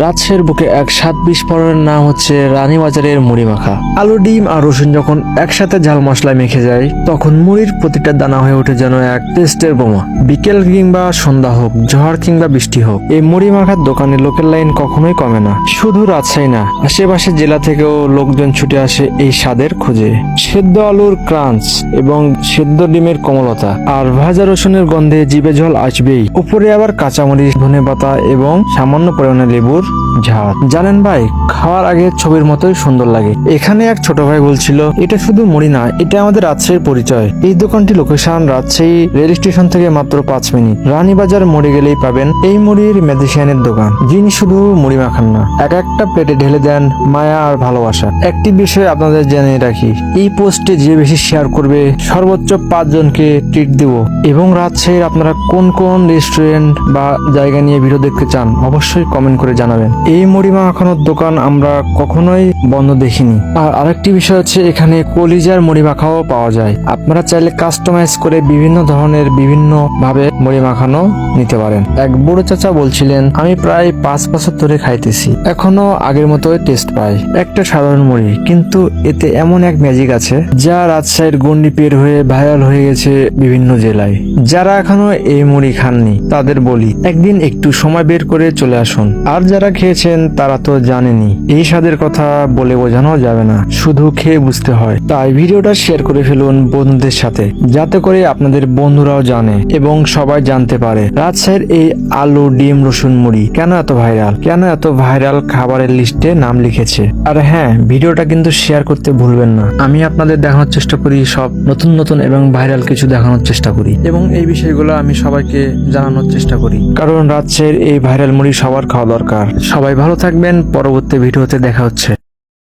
রাজশাহীর বুকে এক স্বাদ বিস্ফোরণের নাম হচ্ছে রানীবাজারের মুড়ি মাখা। আলু, ডিম আর রসুন যখন একসাথে ঝাল মশলায় মেখে যায়, তখন মুড়ির প্রতিটা দানা হয়ে ওঠে যেন এক টেস্টের বোমা। বিকেল কিংবা সন্ধ্যা হোক, ঝড় কিংবা বৃষ্টি হোক, এই মুড়ি মাখার দোকানে লোকের লাইন কখনোই কমে না। শুধু রাজশাহী না, আশেপাশের জেলা থেকেও লোকজন ছুটে আসে এই স্বাদের খোঁজে। সেদ্ধ আলুর ক্রাঞ্চ এবং সেদ্ধ ডিমের কোমলতা আর ভাজা রসুনের গন্ধে জিভে জল আসবেই। উপরে আবার কাঁচামরিচ, ধনেপাতা এবং সামান্য পরিমাণে লেবুর ঝাল। জানেন ভাই, খাওয়ার আগে ছবির মতোই সুন্দর লাগে। এখানে এক ছোট ভাই বলছিল, এটা শুধু মুড়ি না, এটা আমাদের রাজশাহীর পরিচয়। এই দোকানটি লোকেশন রাজশাহী রেল স্টেশন থেকে মাত্র 5 মিনিট। রানীবাজার মোড়ে গেলেই পাবেন এই মুড়ির ম্যাজিশিয়ানের দোকান, যিনি শুধু মুড়ি মাখান না, এক একটা প্লেটে ঢেলে দেন মায়া আর ভালোবাসা। একটি বিষয় আপনাদের জানিয়ে রাখি, এই পোস্টে যে বেশি শেয়ার করবে সর্বোচ্চ 5 জনকে ট্রিট দেব। এবং রাজশাহীর আপনারা কোন কোন রেস্টুরেন্ট বা জায়গা নিয়ে ভিডিও দেখতে চান অবশ্যই কমেন্ট করে জানাবেন। এই মুড়ি মাখানোর দোকান আমরা কখনোই বন্ধ দেখিনি। আর আরেকটি বিষয় হচ্ছে, এখানে কলিজার মুড়ি মাখাও পাওয়া যায়। আপনারা চাইলে কাস্টমাইজ করে বিভিন্ন ধরনের বিভিন্ন ভাবে মুড়ি মাখানো নিতে পারেন। এক বুড়ো চাচা বলছিলেন, আমি প্রায় 5 বছর ধরে খাইতেছি, এখনো আগের মতোই টেস্ট পাই। একটা সাধারণ মুড়ি, কিন্তু এতে এমন এক ম্যাজিক আছে যা রাজশাহীর গন্ডি পের হয়ে ভাইরাল হয়ে গেছে বিভিন্ন জেলায়। যারা এখনো এই মুড়ি খাননি তাদের বলি, একদিন একটু সময় বের করে চলে আসুন। আর যারা খেয়েছেন তারা তো জানেনই, এই স্বাদের কথা বলে বোঝানো যাবে না, শুধু খেয়ে বুঝতে হয়। তাই ভিডিওটা শেয়ার করে ফেলুন বন্ধুদের সাথে, যাতে করে আপনাদের বন্ধুরাও জানে এবং সবাই জানতে পারে রাজশাহীর এই আলু, ডিম, রসুন মুড়ি কেন এত ভাইরাল খাবারের লিস্টে নাম লিখেছে। আর হ্যাঁ, ভিডিওটা কিন্তু শেয়ার করতে ভুলবেন না। আমি আপনাদের দেখানোর চেষ্টা করি সব নতুন নতুন এবং ভাইরাল কিছু দেখানোর চেষ্টা করি, এবং এই বিষয়গুলো আমি সবাইকে জানানোর চেষ্টা করি, কারণ রাজশাহীর এই ভাইরাল মুড়ি সবার খাওয়া দরকার। সবাই ভালো থাকবেন, পরবর্তী ভিডিওতে দেখা হচ্ছে।